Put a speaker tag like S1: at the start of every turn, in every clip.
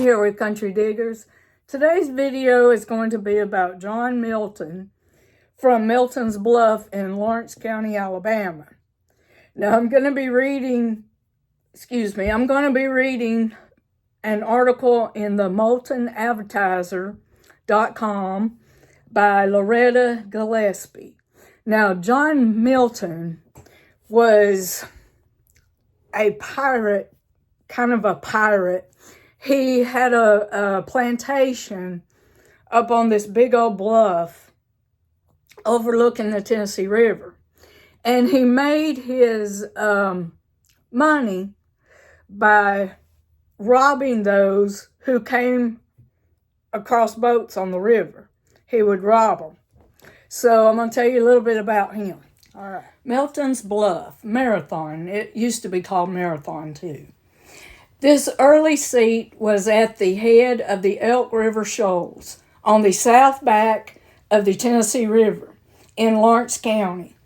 S1: here with Country Diggers. Today's video is going to be about John Melton from Melton's Bluff in Lawrence County, Alabama. Now I'm going to be reading an article in the MeltonAdvertiser.com by Loretta Gillespie. Now, John Melton was a pirate, kind of a pirate. He had a plantation up on this big old bluff overlooking the Tennessee River. And he made his money by robbing those who came across boats on the river. He would rob them. So I'm going to tell you a little bit about him. All right. Melton's Bluff, Marathon. It used to be called Marathon too. This early seat was at the head of the Elk River Shoals on the south back of the Tennessee River in Lawrence County.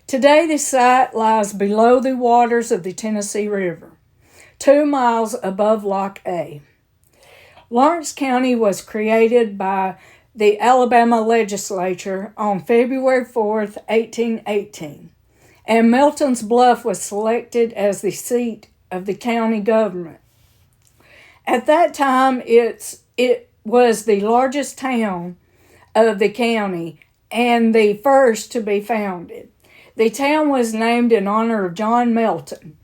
S1: Today the site lies below the waters of the Tennessee River, 2 miles above Lock A. Lawrence County was created by the Alabama legislature on February 4th, 1818, and Melton's Bluff was selected as the seat of the county government. At that time, it was the largest town of the county and the first to be founded. The town was named in honor of John Melton,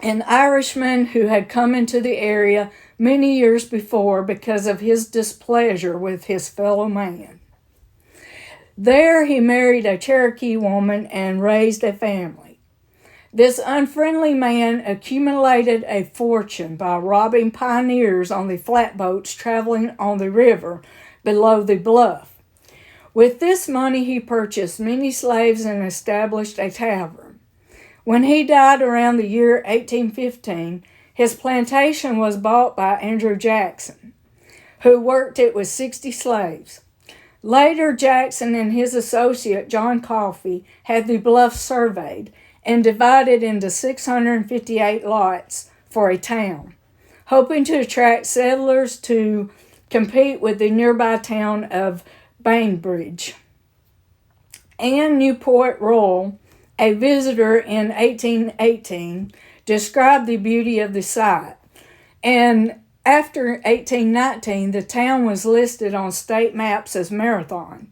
S1: an Irishman who had come into the area many years before because of his displeasure with his fellow man. There he married a Cherokee woman and raised a family. This unfriendly man accumulated a fortune by robbing pioneers on the flatboats traveling on the river below the bluff. With this money he purchased many slaves and established a tavern. When he died around the year 1815, his plantation was bought by Andrew Jackson, who worked it with 60 slaves. Later, Jackson and his associate, John Coffey, had the bluff surveyed and divided into 658 lots for a town, hoping to attract settlers to compete with the nearby town of Bainbridge. Anne Newport Royal, a visitor in 1818, described the beauty of the site, and after 1819, the town was listed on state maps as Marathon.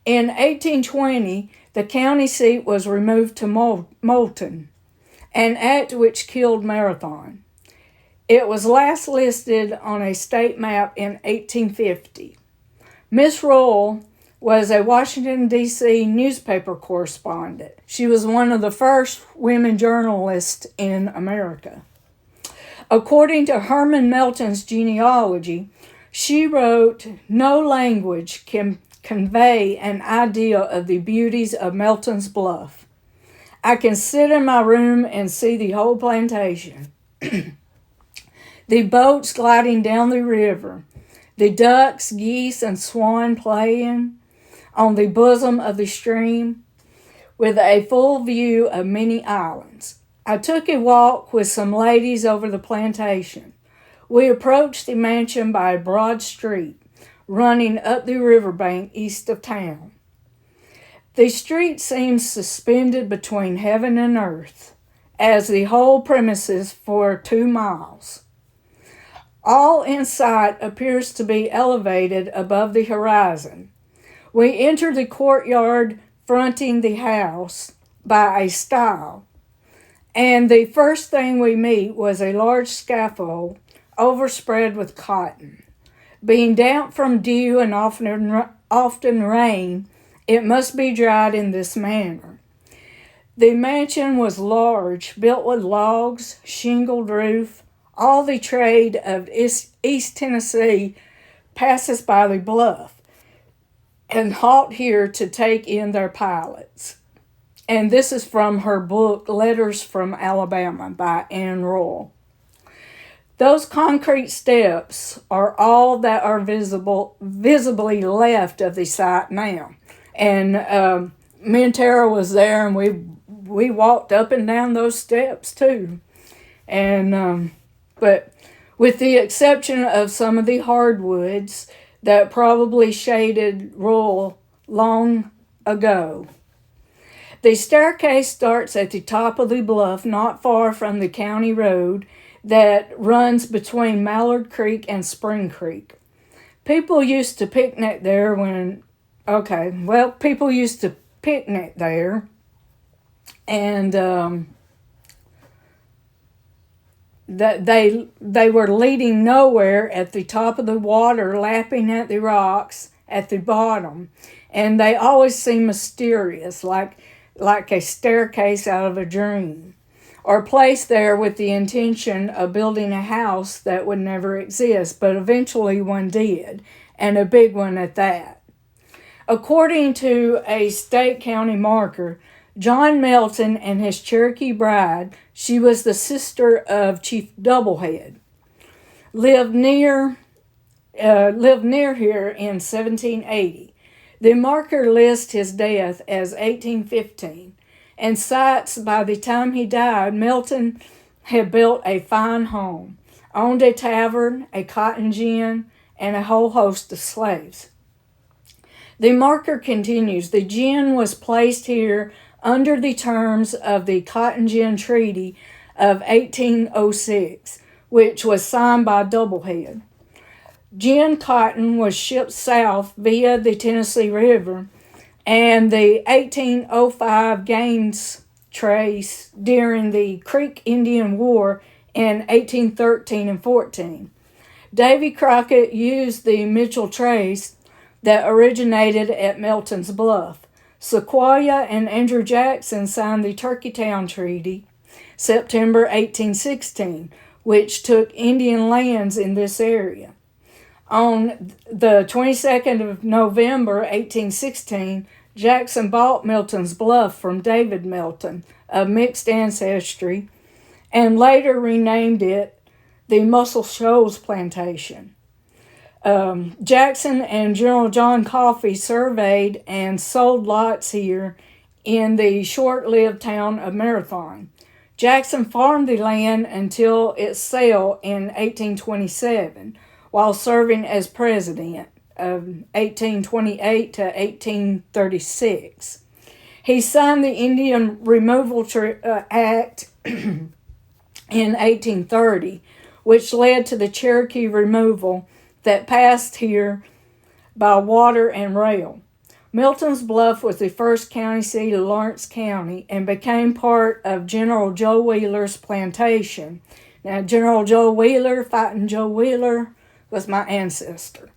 S1: In 1820, the county seat was removed to Melton, an act which killed Marathon. It was last listed on a state map in 1850. Miss Royal was a Washington, D.C. newspaper correspondent. She was one of the first women journalists in America. According to Herman Melton's genealogy, she wrote, "No language can convey an idea of the beauties of Melton's Bluff. I can sit in my room and see the whole plantation. The boats gliding down the river, the ducks, geese, and swan playing on the bosom of the stream, with a full view of many islands. I took a walk with some ladies over the plantation. We approached the mansion by a broad street running up the riverbank east of town. The street seems suspended between heaven and earth, as the whole premises for 2 miles. All in sight appears to be elevated above the horizon. We entered the courtyard fronting the house by a stile, and the first thing we meet was a large scaffold overspread with cotton. Being damp from dew and often rain, it must be dried in this manner. The mansion was large, built with logs, shingled roof. All the trade of East Tennessee passes by the bluff and halt here to take in their pilots." And this is from her book, Letters from Alabama by Anne Royal. Those concrete steps are all that are visibly left of the site now. And me and Tara was there, and we walked up and down those steps too. And but with the exception of some of the hardwoods that probably shaded rural long ago. The staircase starts at the top of the bluff, not far from the county road that runs between Mallard Creek and Spring Creek. People used to picnic there people used to picnic there, and that they were leading nowhere at the top of the water, lapping at the rocks at the bottom, and they always seem mysterious, like a staircase out of a dream, or placed there with the intention of building a house that would never exist, but eventually one did, and a big one at that. According to a state county marker, John Melton and his Cherokee bride, she was the sister of Chief Doublehead, lived near here in 1780. The marker lists his death as 1815, and cites by the time he died, Melton had built a fine home, owned a tavern, a cotton gin, and a whole host of slaves. The marker continues, the gin was placed here under the terms of the Cotton Gin Treaty of 1806, which was signed by Doublehead. Gin cotton was shipped south via the Tennessee River, and the 1805 gains trace during the Creek Indian War in 1813 and 14. Davy Crockett used the Mitchell trace that originated at Melton's Bluff. Sequoyah and Andrew Jackson signed the Turkeytown Treaty, September 1816, which took Indian lands in this area. On the 22nd of November, 1816, Jackson bought Melton's Bluff from David Melton, of mixed ancestry, and later renamed it the Muscle Shoals Plantation. Jackson and General John Coffey surveyed and sold lots here in the short-lived town of Marathon. Jackson farmed the land until its sale in 1827, while serving as president of 1828 to 1836. He signed the Indian Removal Act in 1830, which led to the Cherokee removal that passed here by water and rail. Melton's Bluff was the first county seat of Lawrence County and became part of General Joe Wheeler's plantation. Now, General Joe Wheeler, Fighting Joe Wheeler, was my ancestor.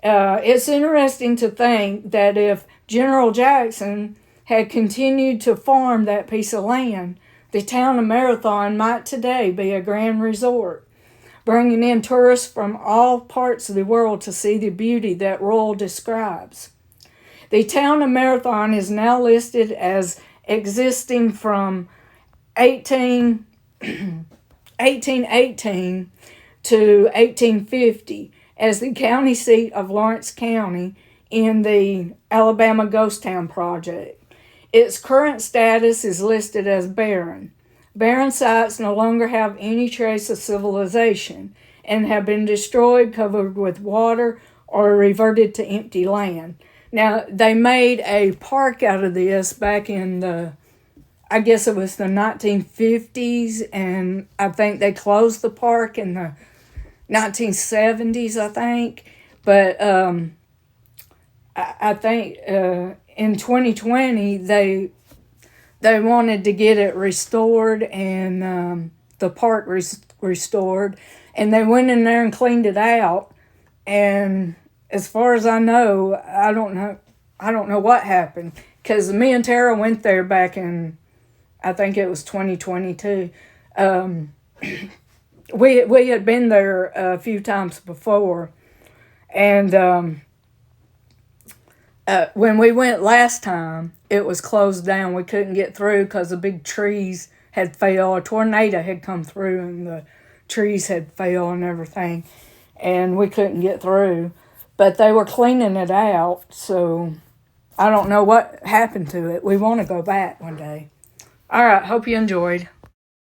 S1: It's interesting to think that if General Jackson had continued to farm that piece of land, the town of Marathon might today be a grand resort, bringing in tourists from all parts of the world to see the beauty that Royal describes. The town of Marathon is now listed as existing from 1818 to 1850 as the county seat of Lawrence County in the Alabama Ghost Town Project. Its current status is listed as barren. Barren sites no longer have any trace of civilization and have been destroyed, covered with water, or reverted to empty land. Now, they made a park out of this back in I guess it was the 1950s, and I think they closed the park in the 1970s, I think. But I think in 2020, they wanted to get it restored and the park restored, and they went in there and cleaned it out. And as far as I know, I don't know what happened, because me and Tara went there back in, I think it was 2022. We had been there a few times before, and when we went last time, it was closed down. We couldn't get through because the big trees had fell. A tornado had come through, and the trees had fell and everything, and we couldn't get through. But they were cleaning it out, so I don't know what happened to it. We want to go back one day. All right, hope you enjoyed.